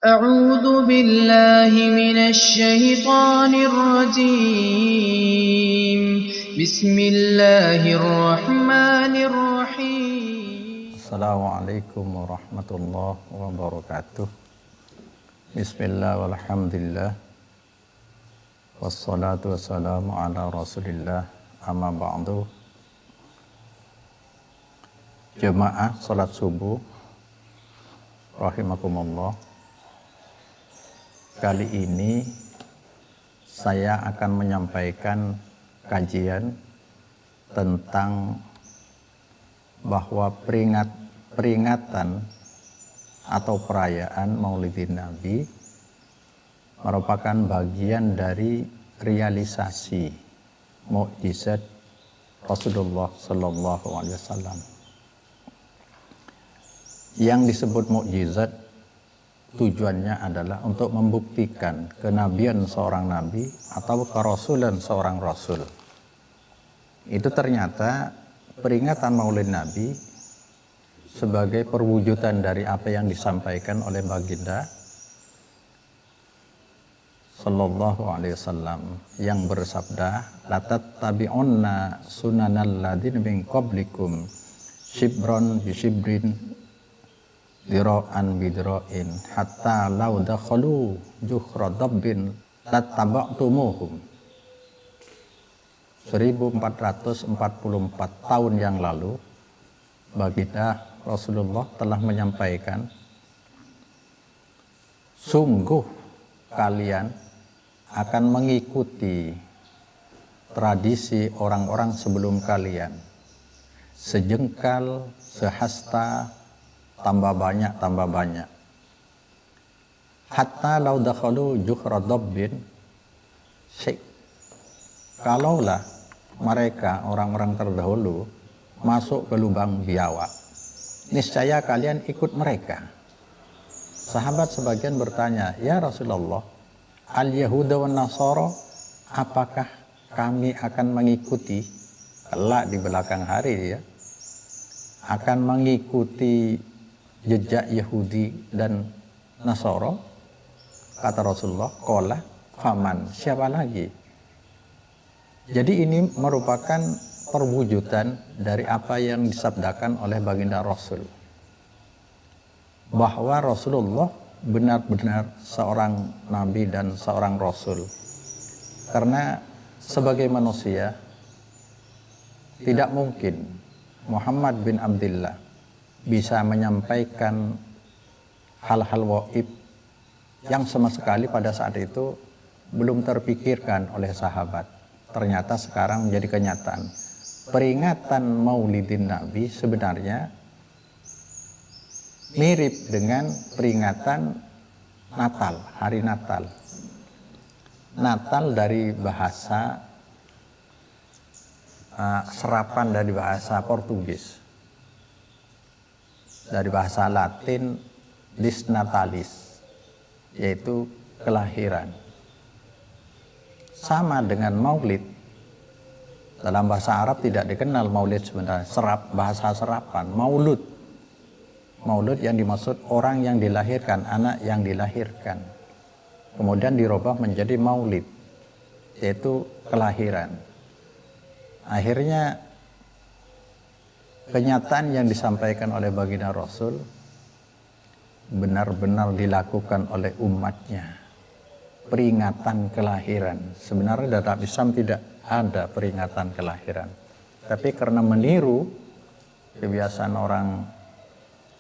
أعوذ بالله من الشيطان الرجيم بسم الله الرحمن الرحيم Assalamualaikum warahmatullahi wabarakatuh. Bismillah walhamdulillah wassalatu wassalamu ala rasulillah amma ba'du. Jemaah salat subuh rahimakumullah. Kali ini saya akan menyampaikan kajian tentang bahwa peringatan atau perayaan Maulidin Nabi merupakan bagian dari realisasi mukjizat Rasulullah Sallallahu Alaihi Wasallam. Yang disebut mukjizat tujuannya adalah untuk membuktikan kenabian seorang nabi atau kerasulan seorang rasul. Itu ternyata peringatan Maulid Nabi sebagai perwujudan dari apa yang disampaikan oleh baginda Sallallahu Alaihi Wasallam yang bersabda, la tattabi'unna sunanal ladin min qablikum shibron bi shibrin dira'an bidra'in hatta law dakhalu juhra dabbin lattaba'tumuhum. 1444 tahun yang lalu baginda Rasulullah telah menyampaikan, sungguh kalian akan mengikuti tradisi orang-orang sebelum kalian, sejengkal, sehasta, tambah banyak. Hatta law dakhalu juhra dabbin, kalaulah mereka orang-orang terdahulu masuk ke lubang biawak, niscaya kalian ikut mereka. Sahabat sebagian bertanya, ya Rasulullah, al-Yahuda wa Nasara, apakah kami akan mengikuti kelak di belakang hari akan mengikuti jejak Yahudi dan Nasara? Kata Rasulullah, qala faman, siapa lagi? Jadi ini merupakan perwujudan dari apa yang disabdakan oleh baginda Rasul, bahwa Rasulullah benar-benar seorang nabi dan seorang rasul. Karena sebagai manusia tidak mungkin Muhammad bin Abdullah bisa menyampaikan hal-hal gaib yang sama sekali pada saat itu belum terpikirkan oleh sahabat. Ternyata sekarang menjadi kenyataan. Peringatan Maulidin Nabi sebenarnya mirip dengan peringatan Natal, hari Natal. Natal dari bahasa serapan dari bahasa Portugis, dari bahasa Latin dis natalis, yaitu kelahiran. Sama dengan maulid, dalam bahasa Arab tidak dikenal maulid sebenarnya, bahasa serapan, maulud yang dimaksud orang yang dilahirkan, anak yang dilahirkan, kemudian dirubah menjadi maulid, yaitu kelahiran. Akhirnya kenyataan yang disampaikan oleh baginda Rasul benar-benar dilakukan oleh umatnya. Peringatan kelahiran. Sebenarnya dalam Islam tidak ada peringatan kelahiran. Tapi karena meniru kebiasaan orang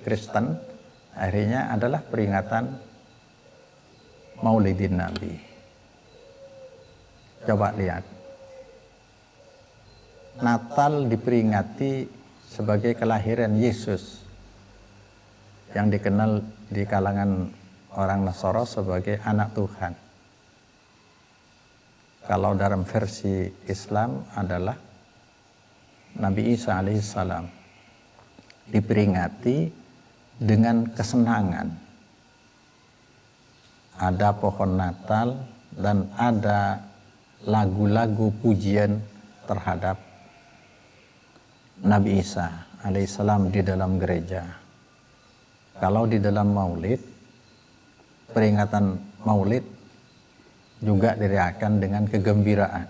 Kristen, akhirnya adalah peringatan Maulidin Nabi. Coba lihat. Natal diperingati sebagai kelahiran Yesus, yang dikenal di kalangan orang Nasara sebagai anak Tuhan. Kalau dalam versi Islam adalah Nabi Isa alaihissalam, diperingati dengan kesenangan. Ada pohon Natal dan ada lagu-lagu pujian terhadap Nabi Isa alaihissalam di dalam gereja. Kalau di dalam maulid peringatan Maulid juga dirayakan dengan kegembiraan.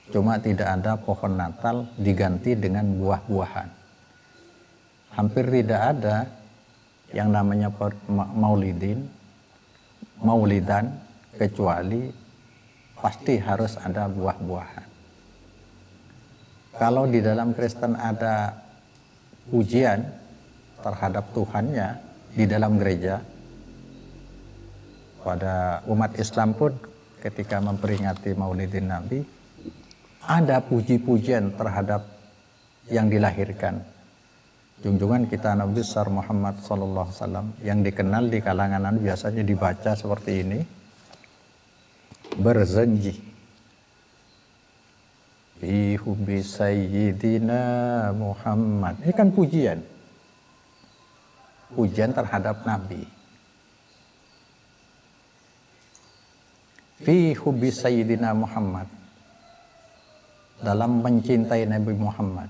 Cuma tidak ada pohon Natal diganti dengan buah-buahan. Hampir tidak ada yang namanya maulidan, kecuali pasti harus ada buah-buahan. Kalau di dalam Kristen ada pujian terhadap Tuhannya di dalam gereja, pada umat Islam pun ketika memperingati Maulidin Nabi ada puji-pujian terhadap yang dilahirkan junjungan kita Nabi besar Muhammad SAW, yang dikenal di kalangan biasanya dibaca seperti ini, berjanji fi hubbi sayyidina Muhammad. Ini kan pujian terhadap Nabi. Fi hubbi sayyidina Muhammad, dalam mencintai Nabi Muhammad.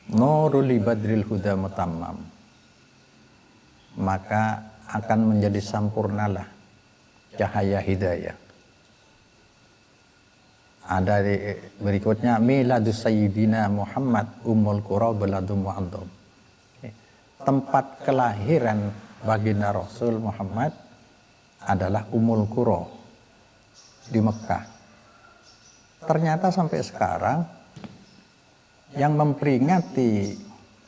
Nurul badril huda mutammam, maka akan menjadi sampurnalah cahaya hidayah. Ada di berikutnya, miladus sayyidina Muhammad ummul qura baladum mu'adzam. Tempat kelahiran baginda Rasul Muhammad adalah Ummul Qura di Mekah. Ternyata sampai sekarang yang memperingati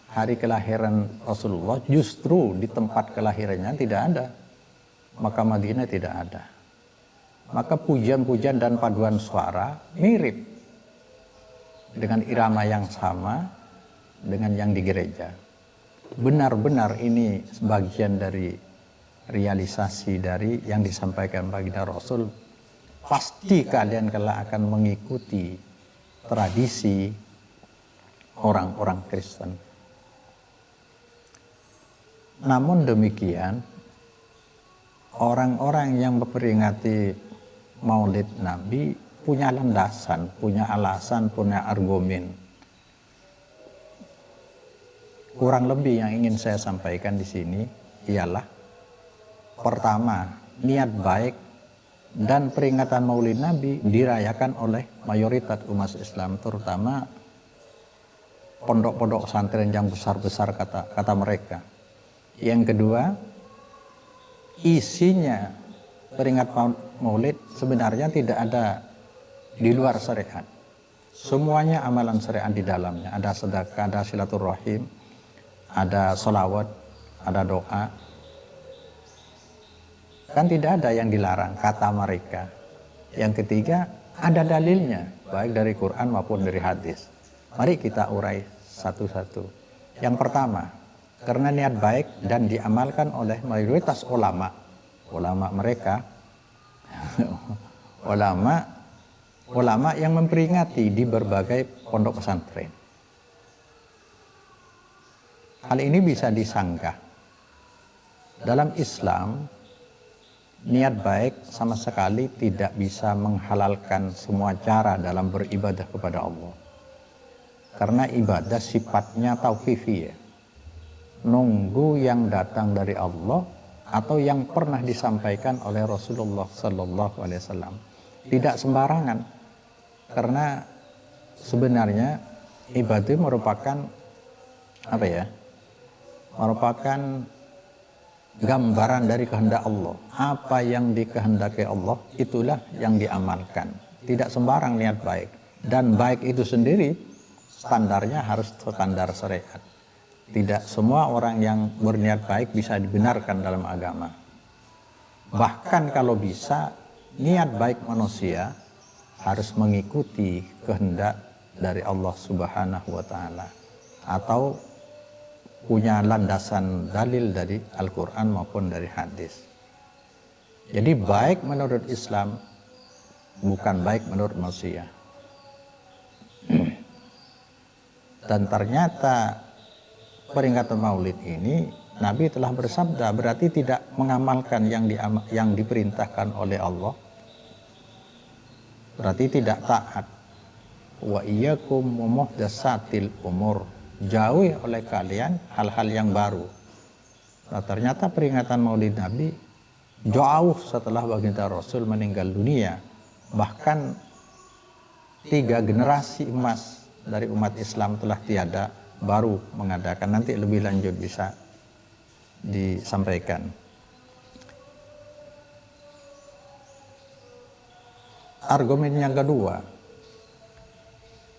hari kelahiran Rasulullah justru di tempat kelahirannya tidak ada. Maka Madinah tidak ada. Maka pujian-pujian dan paduan suara mirip dengan irama yang sama dengan yang di gereja. Benar-benar ini sebagian dari realisasi dari yang disampaikan baginda Rasul. Pasti kalian kelak akan mengikuti tradisi orang-orang Kristen. Namun demikian, orang-orang yang memperingati Maulid Nabi punya landasan, punya alasan, punya argumen. Kurang lebih yang ingin saya sampaikan di sini ialah, pertama, niat baik dan peringatan Maulid Nabi dirayakan oleh mayoritas umat Islam, terutama pondok-pondok pesantren yang besar-besar kata mereka. Yang kedua, isinya peringat Maulid sebenarnya tidak ada di luar syariat. Semuanya amalan syariat di dalamnya. Ada sedekah, ada silaturahim, ada sholawat, ada doa. Kan tidak ada yang dilarang, kata mereka. Yang ketiga, ada dalilnya, baik dari Quran maupun dari hadis. Mari kita urai satu-satu. Yang pertama, karena niat baik dan diamalkan oleh mayoritas ulama mereka, ulama yang memperingati di berbagai pondok pesantren. Hal ini bisa disangka. Dalam Islam, niat baik sama sekali tidak bisa menghalalkan semua cara dalam beribadah kepada Allah. Karena ibadah sifatnya tauqifiyah, nunggu yang datang dari Allah atau yang pernah disampaikan oleh Rasulullah Sallallahu Alaihi Wasallam. Tidak sembarangan, karena sebenarnya ibadah merupakan merupakan gambaran dari kehendak Allah. Apa yang dikehendaki Allah itulah yang diamalkan. Tidak sembarang niat baik, dan baik itu sendiri standarnya harus standar syariat. Tidak semua orang yang berniat baik bisa dibenarkan dalam agama. Bahkan kalau bisa, niat baik manusia harus mengikuti kehendak dari Allah Subhanahu wa Ta'ala, atau punya landasan dalil dari Al-Quran maupun dari hadis. Jadi baik menurut Islam, bukan baik menurut manusia. Dan ternyata peringatan Maulid ini, Nabi telah bersabda, berarti tidak mengamalkan yang diperintahkan oleh Allah, berarti tidak taat. Wa iyyakum muhdatsatil umur, jauhi oleh kalian hal-hal yang baru. Nah, ternyata peringatan Maulid Nabi jauh setelah baginda Rasul meninggal dunia. Bahkan 3 generasi emas dari umat Islam telah tiada, baru mengadakan. Nanti lebih lanjut bisa disampaikan. Argumen yang kedua,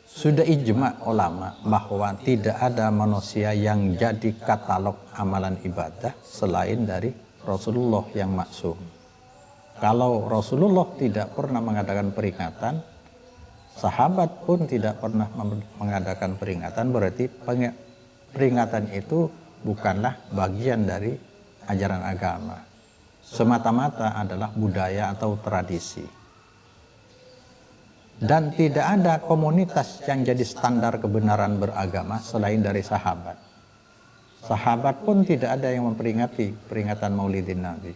sudah ijma ulama bahwa tidak ada manusia yang jadi katalog amalan ibadah selain dari Rasulullah yang maksum. Kalau Rasulullah tidak pernah mengadakan peringatan, sahabat pun tidak pernah mengadakan peringatan, berarti peringatan itu bukanlah bagian dari ajaran agama. Semata-mata adalah budaya atau tradisi. Dan tidak ada komunitas yang jadi standar kebenaran beragama selain dari sahabat. Sahabat pun tidak ada yang memperingati peringatan Maulidin Nabi.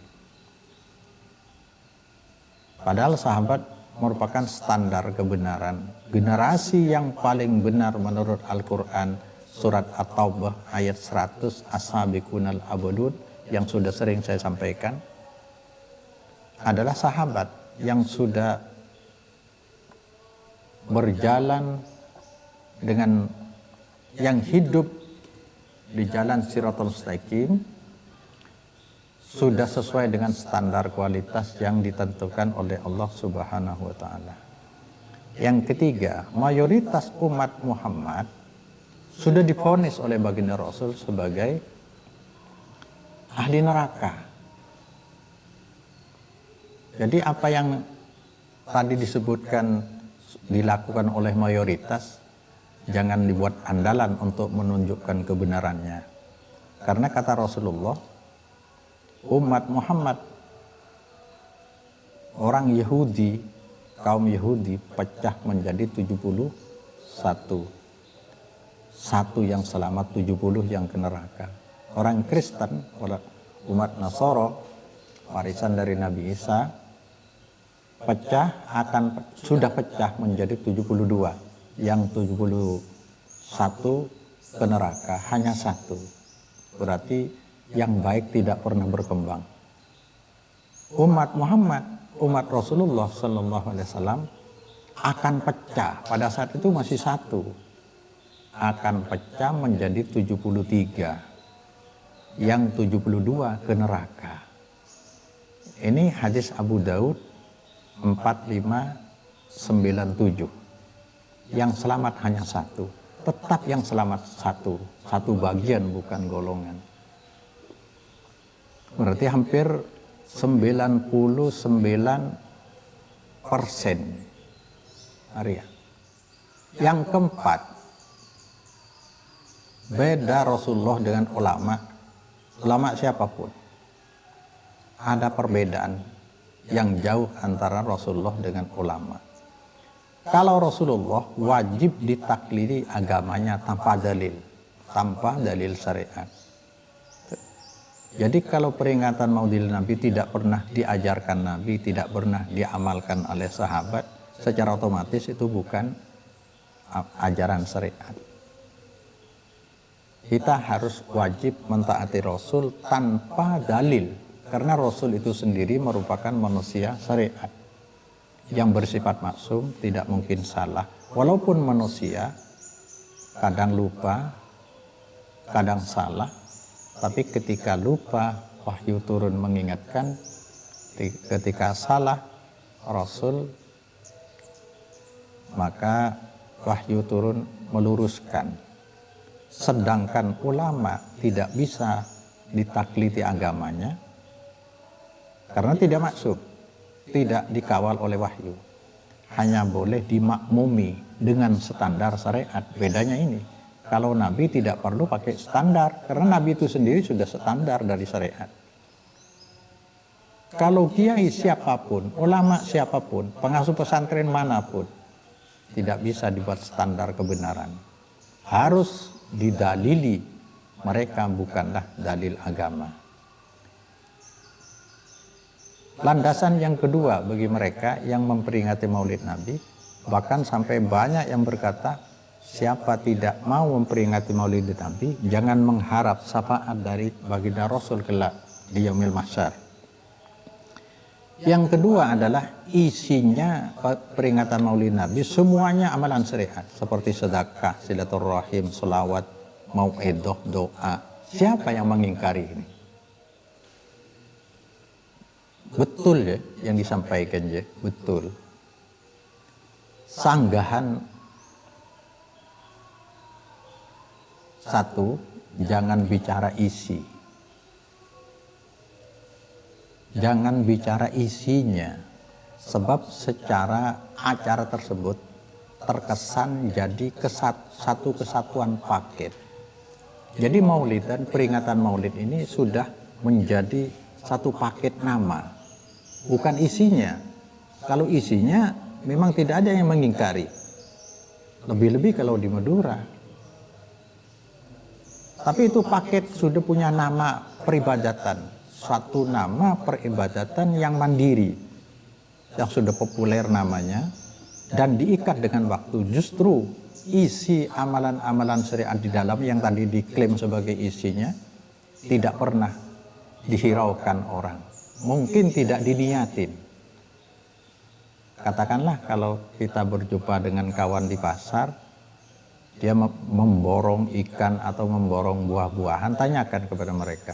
Padahal sahabat merupakan standar kebenaran. Generasi yang paling benar menurut Al-Quran, surat At-Taubah ayat 100, As-Sabiqunal Awwalun, yang sudah sering saya sampaikan, adalah sahabat yang sudah berjalan dengan yang hidup di jalan Shiratal Mustaqim, sudah sesuai dengan standar kualitas yang ditentukan oleh Allah Subhanahu wa taala. Yang ketiga, mayoritas umat Muhammad sudah divonis oleh baginda Rasul sebagai ahli neraka. Jadi apa yang tadi disebutkan dilakukan oleh mayoritas, jangan dibuat andalan untuk menunjukkan kebenarannya. Karena kata Rasulullah, umat Muhammad, orang Yahudi, kaum Yahudi pecah menjadi 71. Satu yang selamat, 70 yang ke neraka. Orang Kristen, umat Nasoro, warisan dari Nabi Isa, sudah pecah menjadi 72. Yang 71 ke neraka, hanya 1. Berarti yang baik tidak pernah berkembang. Umat Muhammad, umat Rasulullah Sallallahu Alaihi Wasallam akan pecah. Pada saat itu masih 1. Akan pecah menjadi 73. Yang 72 ke neraka. Ini hadis Abu Daud 4597. Yang selamat hanya 1. Tetap yang selamat 1. 1 bagian, bukan golongan. Berarti hampir 99% area. Yang keempat, beda Rasulullah dengan ulama. Ulama siapapun, ada perbedaan yang jauh antara Rasulullah dengan ulama. Kalau Rasulullah wajib ditaklidi agamanya tanpa dalil syariat. Jadi kalau peringatan Maulid Nabi tidak pernah diajarkan Nabi, tidak pernah diamalkan oleh sahabat, secara otomatis itu bukan ajaran syariat. Kita harus wajib mentaati Rasul tanpa dalil. Karena Rasul itu sendiri merupakan manusia syariat yang bersifat maksum, tidak mungkin salah. Walaupun manusia kadang lupa, kadang salah, tapi ketika lupa, wahyu turun mengingatkan. Ketika salah, Rasul, maka wahyu turun meluruskan. Sedangkan ulama tidak bisa ditaklidi agamanya, karena tidak maksum, tidak dikawal oleh wahyu. Hanya boleh dimakmumi dengan standar syariat. Bedanya ini. Kalau Nabi tidak perlu pakai standar, karena Nabi itu sendiri sudah standar dari syariat. Kalau kiai siapapun, ulama siapapun, pengasuh pesantren manapun, tidak bisa dibuat standar kebenaran. Harus didalili, mereka bukanlah dalil agama. Landasan yang kedua bagi mereka yang memperingati Maulid Nabi, bahkan sampai banyak yang berkata siapa tidak mau memperingati Maulid Nabi, jangan mengharap syafaat dari baginda Rasul kelak di yaumil mahsyar. Yang kedua adalah isinya peringatan Maulid Nabi semuanya amalan syariat seperti sedekah, silaturahim, selawat, mau'idhah, doa. Siapa yang mengingkari ini? Betul ya yang disampaikan ya, betul. Sanggahan satu, jangan bicara isi. Jangan bicara isinya, sebab secara acara tersebut terkesan jadi satu kesatuan paket. Jadi maulid dan peringatan maulid ini sudah menjadi satu paket nama, bukan isinya. Kalau isinya memang tidak ada yang mengingkari, lebih-lebih kalau di Madura. Tapi itu paket sudah punya nama peribadatan, suatu nama peribadatan yang mandiri, yang sudah populer namanya, dan diikat dengan waktu. Justru isi amalan-amalan syariat di dalam yang tadi diklaim sebagai isinya tidak pernah dihiraukan orang, mungkin tidak diniatin. Katakanlah kalau kita berjumpa dengan kawan di pasar, dia memborong ikan atau memborong buah-buahan, tanyakan kepada mereka,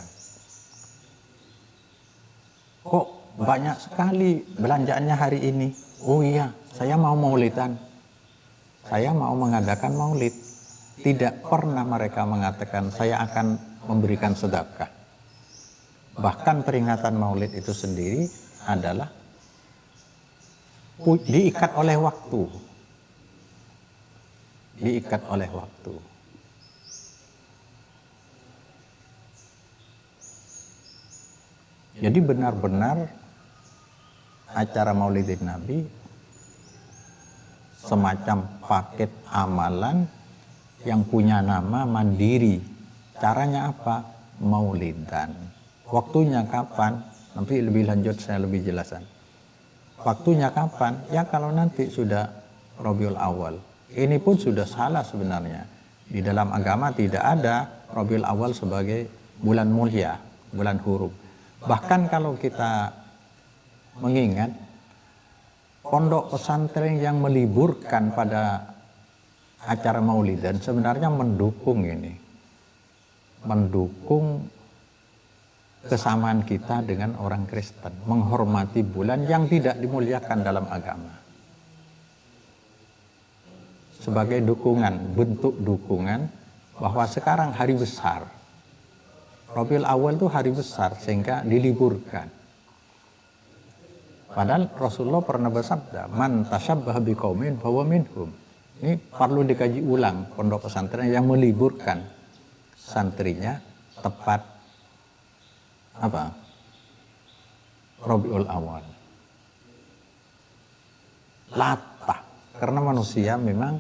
kok banyak sekali belanjaannya hari ini? Oh iya, saya mau maulidan, saya mau mengadakan maulid. Tidak pernah mereka mengatakan saya akan memberikan sedekah. Bahkan peringatan maulid itu sendiri adalah diikat oleh waktu. Diikat oleh waktu. Jadi benar-benar acara Maulidin Nabi semacam paket amalan yang punya nama mandiri. Caranya apa? Maulidan. Waktunya kapan? Nanti lebih lanjut saya lebih jelasan. Waktunya kapan? Ya kalau nanti sudah Rabiul Awal. Ini pun sudah salah sebenarnya. Di dalam agama tidak ada Rabiul Awal sebagai bulan mulia, bulan huruf. Bahkan kalau kita mengingat pondok pesantren yang meliburkan pada acara Maulidan sebenarnya mendukung ini. Mendukung kesamaan kita dengan orang Kristen, menghormati bulan yang tidak dimuliakan dalam agama. Sebagai dukungan, bentuk dukungan bahwa sekarang hari besar. Rabiul Awal itu hari besar sehingga diliburkan. Padahal Rasulullah pernah bersabda, man tasyabbaha biqaumin fahuwa minhum. Ini perlu dikaji ulang pondok pesantren yang meliburkan santrinya tepat apa? Rabiul Awal. Latah, karena manusia memang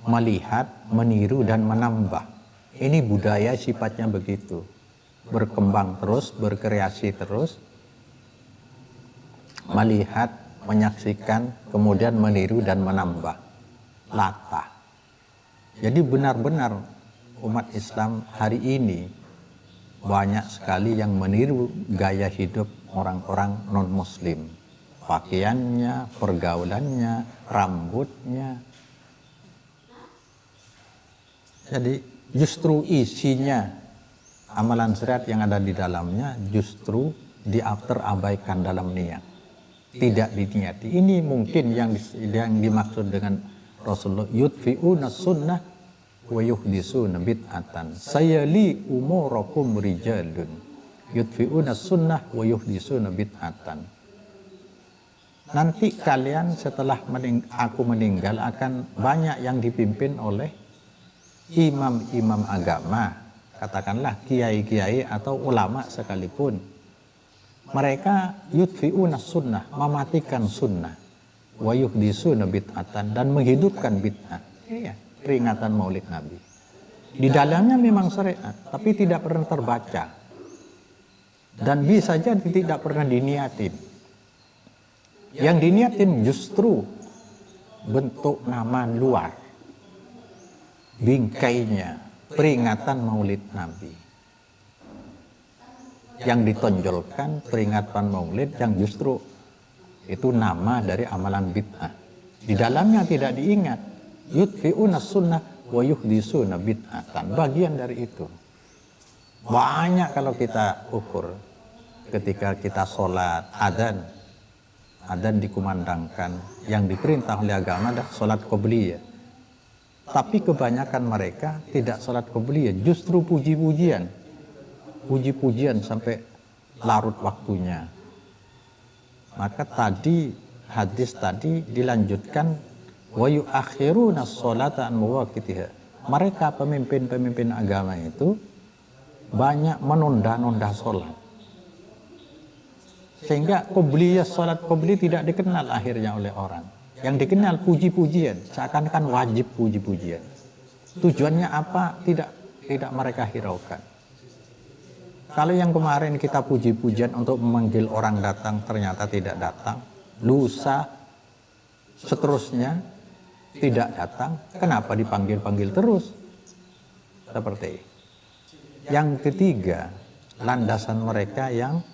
melihat, meniru dan menambah. Ini budaya sifatnya begitu. Berkembang terus, berkreasi terus. Melihat, menyaksikan, kemudian meniru dan menambah. Latah. Jadi benar-benar umat Islam hari ini banyak sekali yang meniru gaya hidup orang-orang non-muslim. Pakaiannya, pergaulannya, rambutnya. Jadi justru isinya amalan syariat yang ada di dalamnya justru terabaikan dalam niat. Tidak diniati. Ini mungkin yang dimaksud dengan Rasulullah, yudfi'una sunnah wa yuhdisuna bid'atan. Sayali umurakum rijalun yudfi'una sunnah wa yuhdisuna bid'atan. Nanti kalian setelah aku meninggal akan banyak yang dipimpin oleh imam-imam agama, katakanlah kiai-kiai atau ulama sekalipun. Mereka yudfi'una sunnah, mematikan sunnah, wa yuhdisuna bid'atan, dan menghidupkan bid'ah. Iya, peringatan Maulid Nabi. Di dalamnya memang syariat, tapi tidak pernah terbaca. Dan bisa jadi tidak pernah diniatin. Yang diniatin justru bentuk nama luar. bingkainya peringatan Maulid Nabi. Yang ditonjolkan peringatan Maulid yang justru itu nama dari amalan bid'ah. Di dalamnya tidak diingat. Yudfi'una sunnah wa yuhdisuna bid'atan. Bagian dari itu. Banyak kalau kita ukur ketika kita sholat, adzan dikumandangkan, yang diperintah oleh agama adalah sholat qobliyah. Tapi kebanyakan mereka tidak sholat qobliyah, justru puji-pujian sampai larut waktunya. Maka tadi hadis tadi dilanjutkan wa yu'akhiruna sholata an mawaqitiha. Mereka pemimpin-pemimpin agama itu banyak menunda-nunda sholat, sehingga qobliyah, sholat qobliyah tidak dikenal akhirnya oleh orang. Yang dikenal puji-pujian, seakan-akan wajib puji-pujian. Tujuannya apa? Tidak mereka hiraukan. Kalau yang kemarin kita puji-pujian untuk memanggil orang datang, ternyata tidak datang, lusa seterusnya tidak datang, kenapa dipanggil-panggil terus? Seperti itu. Yang ketiga, landasan mereka yang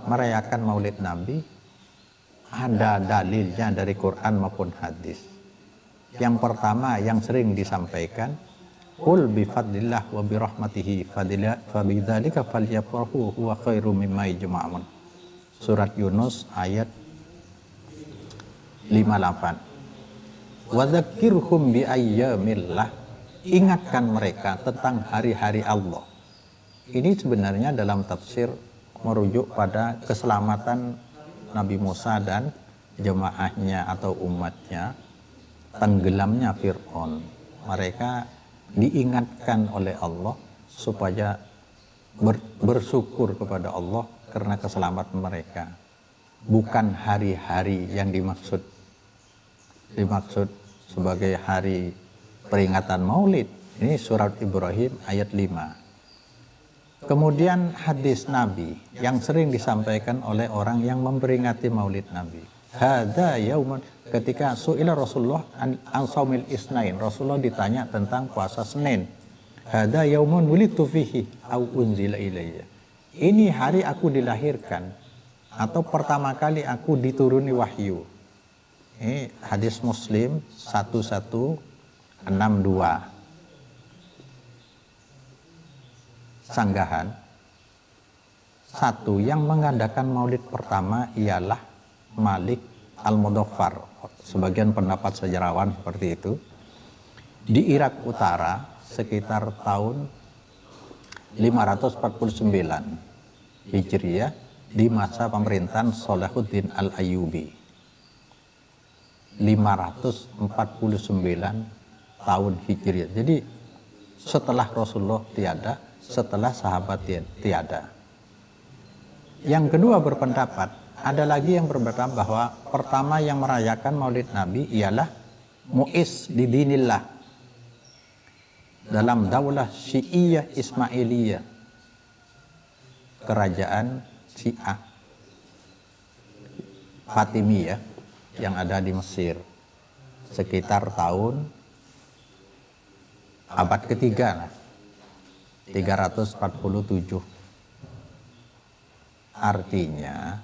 merayakan Maulid Nabi ada dalilnya dari Quran maupun hadis. Yang pertama yang sering disampaikan, qul bi fadlillah wa bi rahmatihi fabidzalika falyafrahu huwa khairum mimma yajma'un. Surat Yunus ayat 58. Wa dzakkirhum bi ayyamillah. Ingatkan mereka tentang hari-hari Allah. Ini sebenarnya dalam tafsir merujuk pada keselamatan Nabi Musa dan jemaahnya atau umatnya, tenggelamnya Fir'aun. Mereka diingatkan oleh Allah supaya bersyukur kepada Allah karena keselamatan mereka. Bukan hari-hari yang dimaksud sebagai hari peringatan Maulid. Ini surat Ibrahim ayat 5. Kemudian hadis Nabi yang sering disampaikan oleh orang yang memperingati Maulid Nabi. Hadza yaumun, ketika su'ila Rasulullah an shaumil isnain, Rasulullah ditanya tentang puasa Senin. Hadza yaumun wulidtu fihi au unzila ilayya. Ini hari aku dilahirkan atau pertama kali aku dituruni wahyu. Ini hadis Muslim 1162. Sanggahan. Satu, yang mengadakan maulid pertama ialah Malik Al-Mudaffar. Sebagian pendapat sejarawan seperti itu. Di Irak Utara sekitar tahun 549 Hijriah di masa pemerintahan Salahuddin Al-Ayyubi. 549 tahun Hijriah. Jadi setelah Rasulullah tiada, setelah sahabat tiada. Yang kedua berpendapat, ada lagi yang berpendapat bahwa pertama yang merayakan Maulid Nabi ialah Mu'is di dinillah dalam daulah Syi'iyah Ismailiyah, kerajaan Syiah Fatimiyah yang ada di Mesir sekitar tahun abad ketiga, 347. Artinya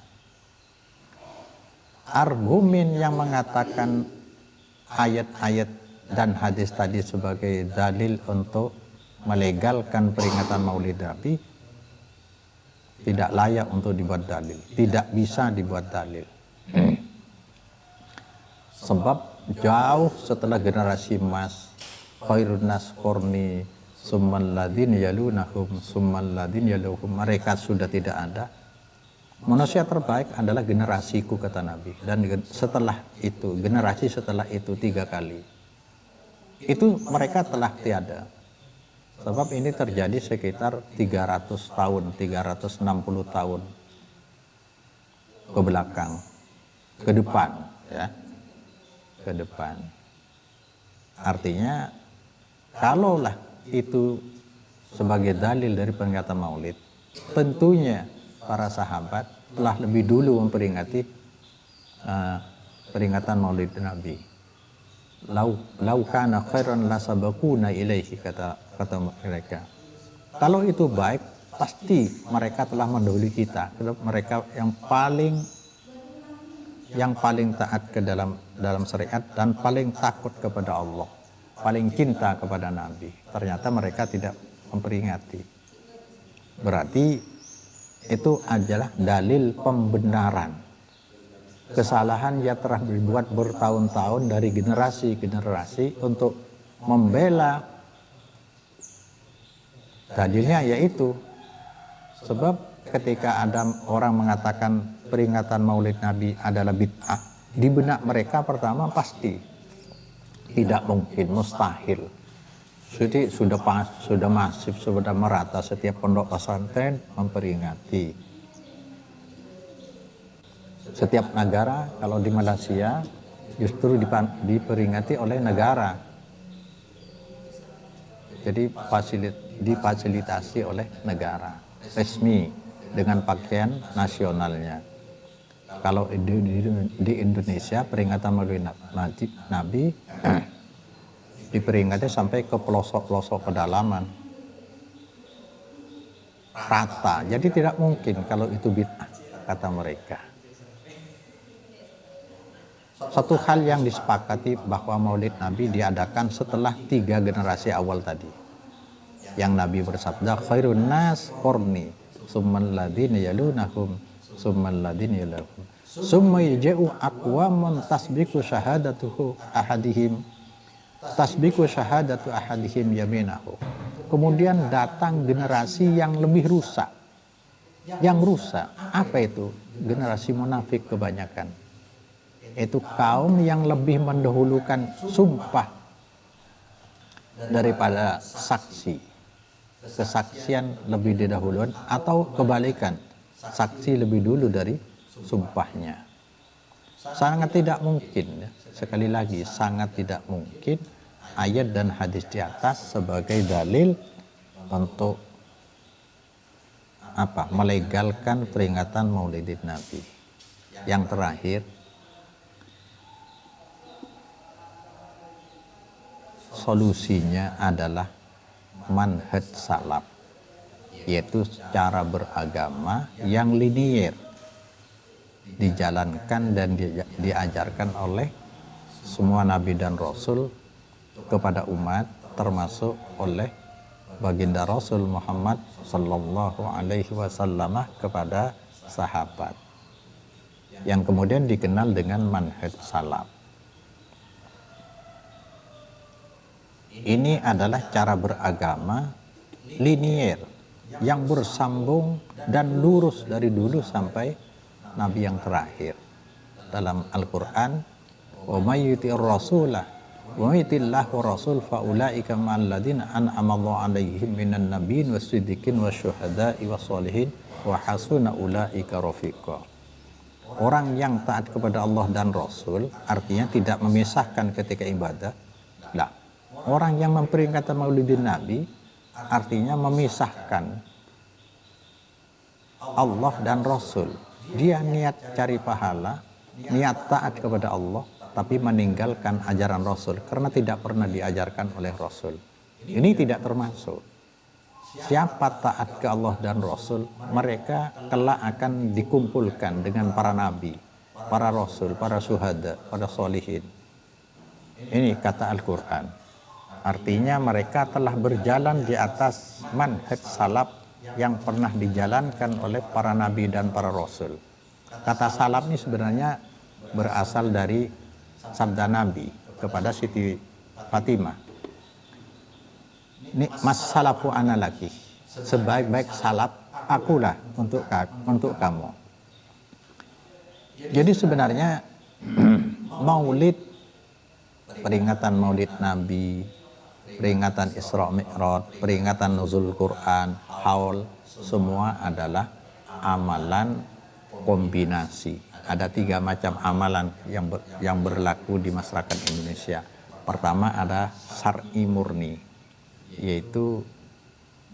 argumen yang mengatakan ayat-ayat dan hadis tadi sebagai dalil untuk melegalkan peringatan Maulid Nabi tidak layak untuk dibuat dalil, tidak bisa dibuat dalil. Sebab jauh setelah generasi emas, khairun nas qarni summal ladzina yalunahum summal ladzina yaluhum, mereka sudah tidak ada. Manusia terbaik adalah generasiku, kata Nabi. Dan setelah itu, generasi setelah itu 3 kali. Itu mereka telah tiada. Sebab ini terjadi sekitar 300 tahun, 360 tahun ke belakang, ke depan, ya. Ke depan. Artinya, kalaulah itu sebagai dalil dari peringatan Maulid, tentunya para sahabat telah lebih dulu memperingati peringatan Maulid Nabi. lau kana khairan lasabaquna ilaihi, kata mereka. Kalau itu baik, pasti mereka telah mendahului kita. Mereka yang paling taat ke dalam syariat dan paling takut kepada Allah, paling cinta kepada Nabi. Ternyata mereka tidak memperingati. Berarti itu adalah dalil pembenaran kesalahan yang telah dibuat bertahun-tahun dari generasi ke generasi untuk membela. Dalilnya yaitu sebab ketika ada orang mengatakan peringatan Maulid Nabi adalah bid'ah, di benak mereka pertama pasti tidak mungkin, mustahil. Jadi sudah masif, sudah merata, setiap pondok pesantren memperingati. Setiap negara, kalau di Malaysia justru diperingati oleh negara. Jadi difasilitasi oleh negara resmi dengan pakaian nasionalnya. Kalau di Indonesia peringatan Maulid Nabi diperingati sampai ke pelosok-pelosok pedalaman, rata. Jadi tidak mungkin kalau itu bid'ah, kata mereka. Satu hal yang disepakati bahwa Maulid Nabi diadakan setelah 3 generasi awal tadi, yang Nabi bersabda khairun nas qarni summal ladzina yalunahum summal ladzina yalunahum summa yaj'u aqwamun tasbiqu syahadatu ahadihim yaminahu. Kemudian datang generasi yang lebih rusak. Yang rusak apa itu? Generasi munafik kebanyakan. Itu kaum yang lebih mendahulukan sumpah daripada saksi. Kesaksian lebih didahulukan atau kebalikan, saksi lebih dulu dari sumpahnya. Sangat tidak mungkin, sekali lagi sangat tidak mungkin ayat dan hadis di atas sebagai dalil untuk melegalkan peringatan Maulid Nabi. Yang terakhir, solusinya adalah manhaj salaf, yaitu cara beragama yang linier, dijalankan dan diajarkan oleh semua nabi dan rasul kepada umat, termasuk oleh baginda Rasul Muhammad sallallahu alaihi wasallam kepada sahabat, yang kemudian dikenal dengan manhaj salaf. Ini adalah cara beragama linier yang bersambung dan lurus dari dulu sampai Nabi yang terakhir. Dalam Al-Quran, wa may yuti'ir rasulah wa yuti'illahu rasul fa ulaika ma'al ladzina an'ama Allahu 'alaihim minan nabiyyin was-siddiqin wasyuhada'i was-sholihin wa hasuna ulaika rafiqa. Orang yang taat kepada Allah dan Rasul artinya tidak memisahkan ketika ibadah. Nah, orang yang memperingatan Maulidin Nabi artinya memisahkan Allah dan Rasul. Dia niat cari pahala, niat taat kepada Allah, tapi meninggalkan ajaran Rasul karena tidak pernah diajarkan oleh Rasul. Ini tidak termasuk. Siapa taat ke Allah dan Rasul, mereka kelak akan dikumpulkan dengan para nabi, para rasul, para syuhada, para sholihin. Ini kata Al-Quran. Artinya mereka telah berjalan di atas manhaj salaf yang pernah dijalankan oleh para nabi dan para rasul. Kata salaf ini sebenarnya berasal dari sabda Nabi kepada Siti Fatimah. Ini mas salafu ana laki, sebaik-baik salaf akulah untuk kamu. Jadi sebenarnya Maulid, peringatan Maulid Nabi, peringatan Isra Mi'raj, peringatan Nuzul Quran, haul, semua adalah amalan kombinasi. Ada 3 macam amalan yang berlaku di masyarakat Indonesia. Pertama ada syar'i murni, yaitu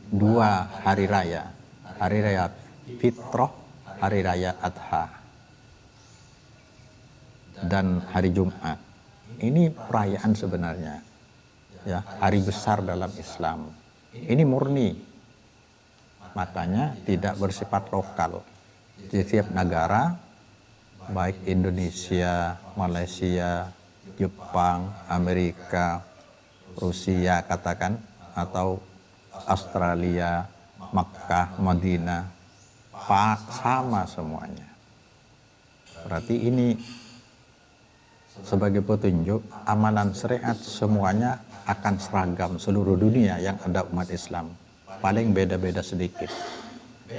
2 hari raya Fitrah, hari raya Adha, dan hari Jumat. Ini perayaan sebenarnya, ya, hari besar dalam Islam. Ini murni, makanya tidak bersifat lokal. Di setiap negara, baik Indonesia, Malaysia, Jepang, Amerika, Rusia katakan, atau Australia, Makkah, Madinah, sama semuanya. Berarti ini sebagai petunjuk amalan syariat semuanya akan seragam seluruh dunia yang ada umat Islam. Paling beda-beda sedikit.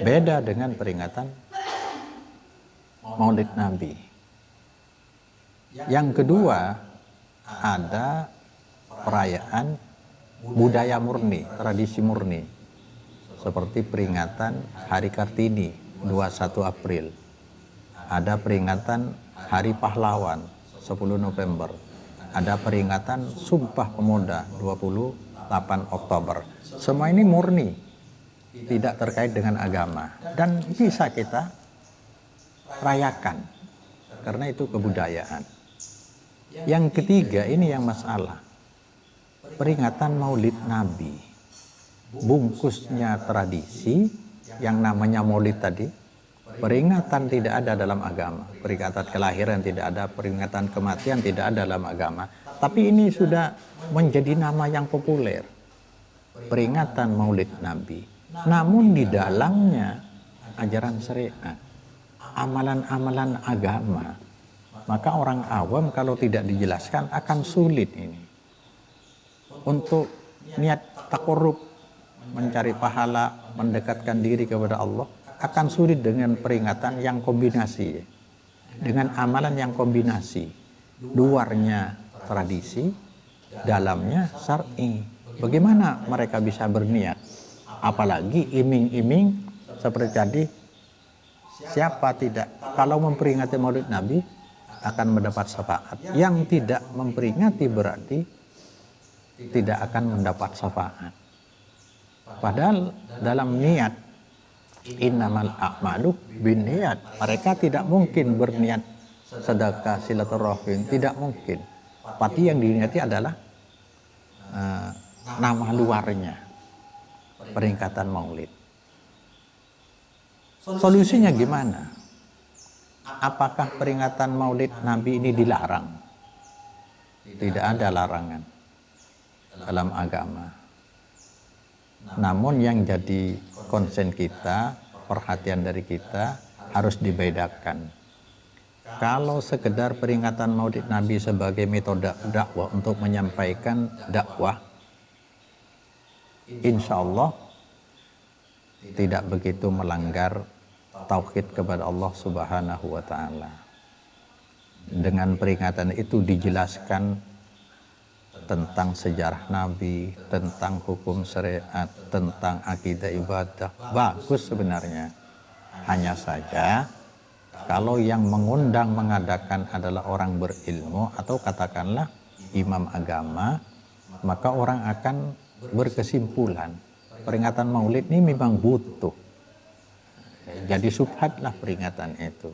Beda dengan peringatan Maulid Nabi. Yang kedua, ada perayaan budaya murni, tradisi murni. Seperti peringatan Hari Kartini 21 April. Ada peringatan Hari Pahlawan 10 November. Ada peringatan Sumpah Pemuda 28 Oktober. Semua ini murni, tidak terkait dengan agama, dan bisa kita rayakan karena itu kebudayaan. Yang ketiga, ini yang masalah, peringatan Maulid Nabi. Bungkusnya tradisi yang namanya Maulid tadi. Peringatan tidak ada dalam agama, peringatan kelahiran tidak ada, peringatan kematian tidak ada dalam agama. Tapi ini sudah menjadi nama yang populer, peringatan Maulid Nabi. Namun di dalamnya ajaran syariat, amalan-amalan agama. Maka orang awam kalau tidak dijelaskan akan sulit ini. Untuk niat takarrub, mencari pahala, mendekatkan diri kepada Allah, akan sulit dengan peringatan yang kombinasi, dengan amalan yang kombinasi, luarnya tradisi, dalamnya syar'i. Bagaimana mereka bisa berniat? Apalagi iming-iming seperti tadi, siapa tidak kalau memperingati Maulid Nabi akan mendapat syafaat. Yang tidak memperingati berarti tidak akan mendapat syafaat. Padahal dalam niat, innamal a'malu binniyat, mereka tidak mungkin berniat sedekah silaturahim, tidak mungkin. Tapi yang diniati adalah nama luarnya, peringatan Maulid. Solusinya gimana? Apakah peringatan Maulid Nabi ini dilarang? Tidak ada larangan dalam agama. Namun yang jadi konsen kita, perhatian dari kita harus dibedakan. Kalau sekedar peringatan Maulid Nabi sebagai metode dakwah untuk menyampaikan dakwah, insya Allah tidak begitu melanggar tauhid kepada Allah Subhanahu wa Ta'ala. Dengan peringatan itu dijelaskan tentang sejarah Nabi, tentang hukum syariat, tentang akidah ibadah. Bagus sebenarnya. Hanya saja kalau yang mengundang mengadakan adalah orang berilmu atau katakanlah imam agama, maka orang akan berkesimpulan peringatan Maulid ini memang butuh. Jadi subhatlah peringatan itu.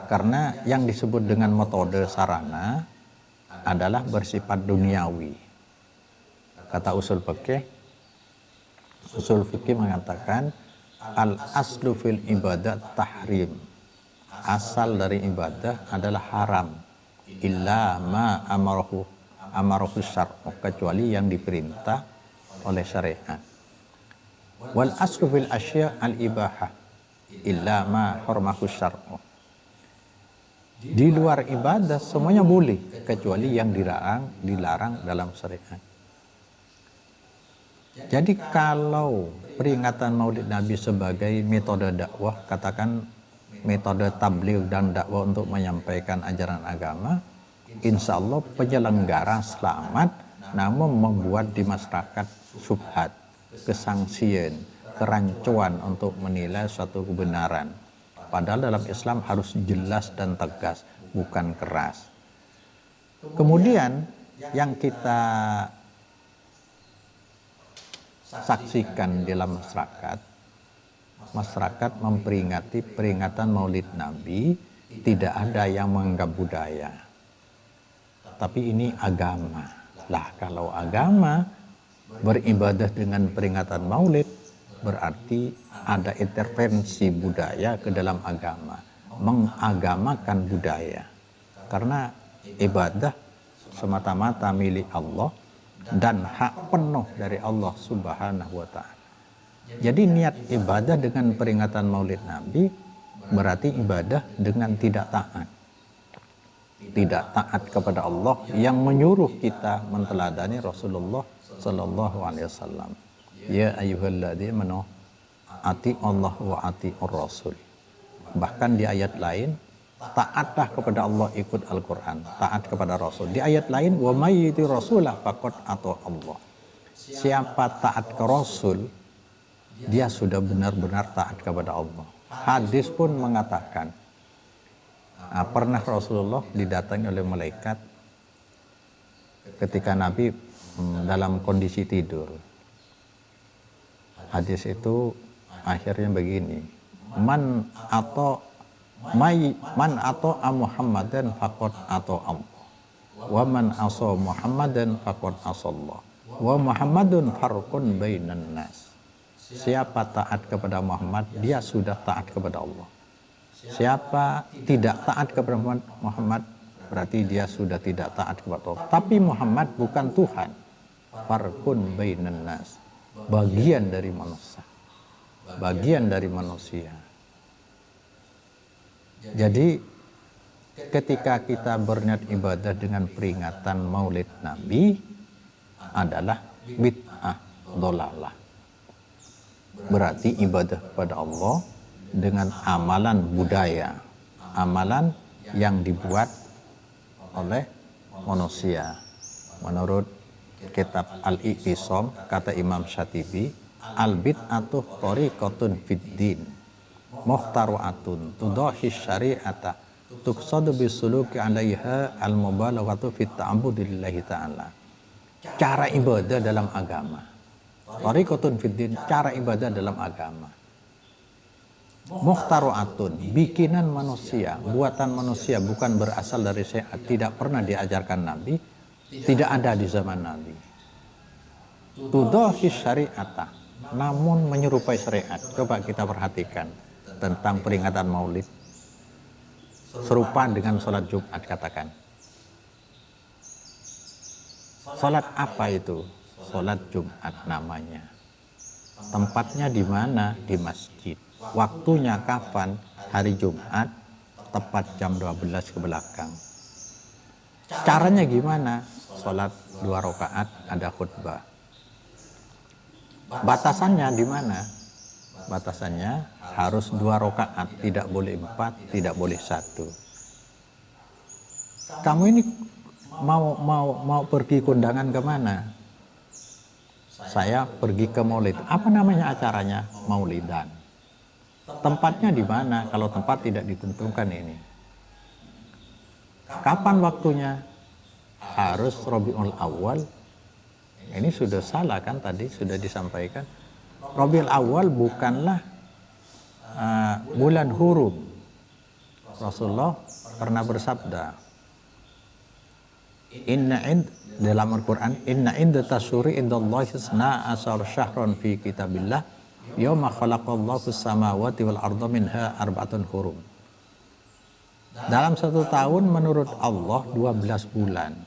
Karena yang disebut dengan metode sarana adalah bersifat duniawi. Kata usul fikih mengatakan al-aslu fil ibadah tahrim. Asal dari ibadah adalah haram. Illa ma amarahu syar'u, kecuali yang diperintah oleh syariat. Wal aslu fil asya al-ibahah illa ma hurmahu syar'u. Di luar ibadah semuanya boleh kecuali yang dilarang dalam syariat. Jadi kalau peringatan Maulid Nabi sebagai metode dakwah, katakan metode tabligh dan dakwah untuk menyampaikan ajaran agama, insya Allah penyelenggara selamat, namun membuat di masyarakat syubhat, kesangsian, kerancuan untuk menilai suatu kebenaran. Padahal dalam Islam harus jelas dan tegas, bukan keras. Kemudian yang kita saksikan dalam masyarakat memperingati peringatan Maulid Nabi tidak ada yang menganggap budaya. Tapi ini agama. Lah kalau agama beribadah dengan peringatan Maulid, berarti ada intervensi budaya ke dalam agama, mengagamakan budaya. Karena ibadah semata-mata milik Allah dan hak penuh dari Allah Subhanahu wa Ta'ala. Jadi niat ibadah dengan peringatan Maulid Nabi berarti ibadah dengan tidak taat. Tidak taat kepada Allah yang menyuruh kita menteladani Rasulullah sallallahu alaihi wasallam. Ya ayyuhalladzina amanu ati Allah wa ati ar-rasul. Bahkan di ayat lain, taatlah kepada Allah, ikut Al-Quran, taat kepada Rasul. Di ayat lain, wa may yuti rasulah faqad ata Allah. Siapa taat ke Rasul, dia sudah benar-benar taat kepada Allah. Hadis pun mengatakan, pernah Rasulullah didatangi oleh malaikat ketika Nabi dalam kondisi tidur. Hadis itu akhirnya begini, man atau Muhammadan faqad atau Allah, wa man asa Muhammadan faqad asallah, wa Muhammadun farqun bainan nas. Siapa taat kepada Muhammad, dia sudah taat kepada Allah. Siapa tidak taat kepada Muhammad, berarti dia sudah tidak taat kepada Allah. Tapi Muhammad bukan Tuhan. Farqun bainan nas, bagian dari manusia, bagian dari manusia. Jadi ketika kita berniat ibadah dengan peringatan Maulid Nabi adalah bid'ah dolalah. Berarti ibadah kepada Allah dengan amalan budaya, amalan yang dibuat oleh manusia. Menurut kitab Al-I'tisam, kata Imam Syatibi, al-bid'atu thariqatun fid-din mukhtara'atun tudahi syari'ata tuqsadu bisuluki 'alaiha al-mubalaghatu fit ta'abbudi lillahi ta'ala. Cara ibadah dalam agama. Thariqatun fid-din, cara ibadah dalam agama. Mukhtara'atun, bikinan manusia, buatan manusia, bukan berasal dari syariat, tidak pernah diajarkan Nabi, tidak ada di zaman Nabi. Tudahi syari'ata, namun menyerupai syariat. Coba kita perhatikan tentang peringatan Maulid. Serupa dengan sholat Jumat, katakan. Sholat apa itu? Sholat Jumat namanya. Tempatnya di mana? Di masjid. Waktunya kapan? Hari Jumat, tepat jam 12 ke belakang. Caranya gimana? Sholat 2 rakaat, ada khutbah. Batasannya di mana? Batasannya harus 2 rakaat, tidak boleh 4, tidak boleh 1. Kamu ini mau pergi kondangan kemana? Saya pergi ke Maulid. Apa namanya acaranya? Maulidan. Tempatnya di mana? Kalau tempat tidak ditentukan ini. Kapan waktunya? Harus Rabiul Awal. Ini sudah salah kan tadi, sudah disampaikan. Rabiul Awal bukanlah bulan hurum. Rasulullah pernah bersabda, dalam Al-Quran, inna indata syuri indallahi isna asar syahron fi kitabillah yawma khalaqallahu samawati wal arda minha arba'atun hurum. Dalam 1 tahun menurut Allah 12 bulan.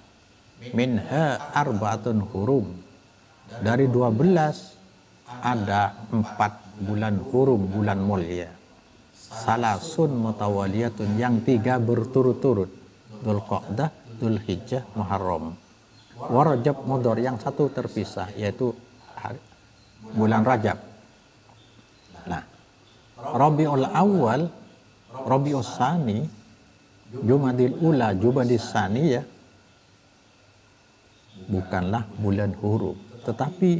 Minha arba'atun hurum. Dari 12 ada 4 bulan hurum, bulan mulia. Salasun mutawaliyatun, yang 3 berturut-turut. Dzulqa'dah, Dzulhijjah, Muharram. Warajab, Mudhar, yang 1 terpisah, yaitu bulan Rajab. Nah, Rabiul Awal, Rabiul Tsani, Jumadil Ula, Jumadil Tsani ya, bukanlah bulan hurum, tetapi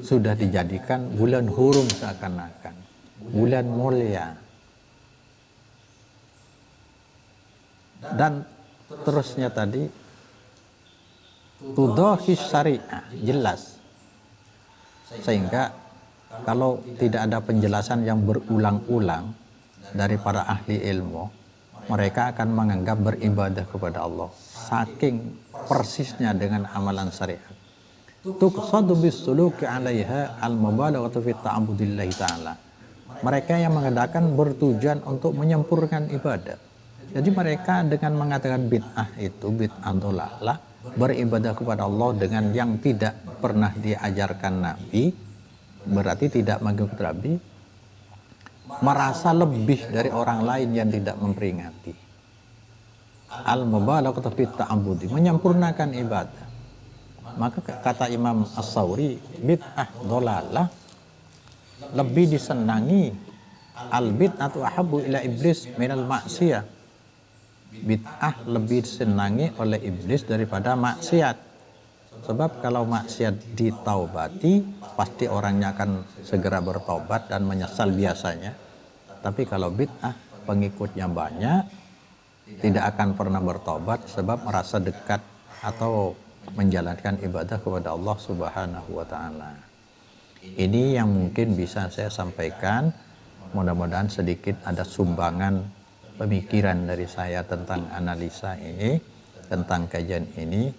sudah dijadikan bulan hurum seakan-akan bulan mulia. Dan terusnya tadi tudahi syariah, jelas. Sehingga kalau tidak ada penjelasan yang berulang-ulang dari para ahli ilmu, mereka akan menganggap beribadah kepada Allah saking persisnya dengan amalan syariat. Tuqsadu bisuluki 'alaiha al-mubalaghatu fi ta'budillahi ta'ala. Mereka yang mengadakan bertujuan untuk menyempurnakan ibadah. Jadi mereka dengan mengatakan bid'ah itu bid'ah dhalalah, beribadah kepada Allah dengan yang tidak pernah diajarkan Nabi, berarti tidak mengikuti Nabi, merasa lebih dari orang lain yang tidak memperingati. Al-mubalaghatu fi ta'budi, menyempurnakan ibadah. Maka kata Imam As-Sawri, bid'ah dhalalah lebih disenangi, al-bid'atu ahabbu ila iblis minal maksiyah. Bid'ah lebih disenangi oleh iblis daripada maksiat. Sebab kalau maksiat ditaubati, pasti orangnya akan segera bertobat dan menyesal biasanya. Tapi kalau bid'ah pengikutnya banyak, tidak akan pernah bertobat sebab merasa dekat atau menjalankan ibadah kepada Allah Subhanahu wa ta'ala. Ini yang mungkin bisa saya sampaikan. Mudah-mudahan sedikit ada sumbangan pemikiran dari saya tentang analisa ini, tentang kajian ini.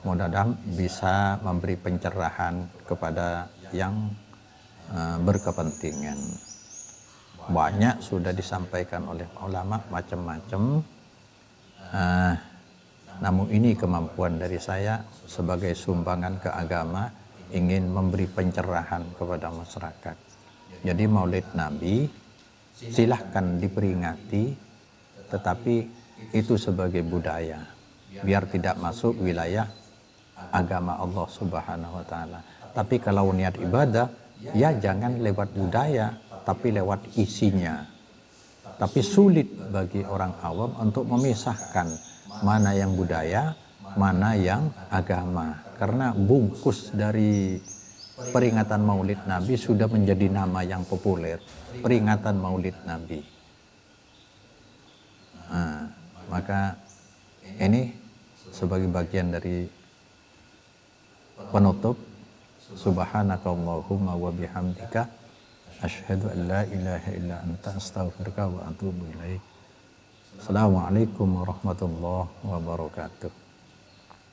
Mudah-mudahan bisa memberi pencerahan kepada yang berkepentingan. Banyak sudah disampaikan oleh ulama macam-macam. Namun ini kemampuan dari saya sebagai sumbangan ke agama, ingin memberi pencerahan kepada masyarakat. Jadi Maulid Nabi silahkan diperingati, tetapi itu sebagai budaya, biar tidak masuk wilayah agama Allah Subhanahu wa ta'ala. Tapi kalau niat ibadah, ya jangan lewat budaya, tapi lewat isinya. Tapi sulit bagi orang awam untuk memisahkan mana yang budaya, mana yang agama. Karena bungkus dari peringatan Maulid Nabi sudah menjadi nama yang populer, peringatan Maulid Nabi. Maka ini sebagai bagian dari penutup. Subhanakallahumma wa bihamdika asyhadu an la ilaha illa anta astaghfiruka wa atubu ilaik. Assalamualaikum warahmatullahi wabarakatuh.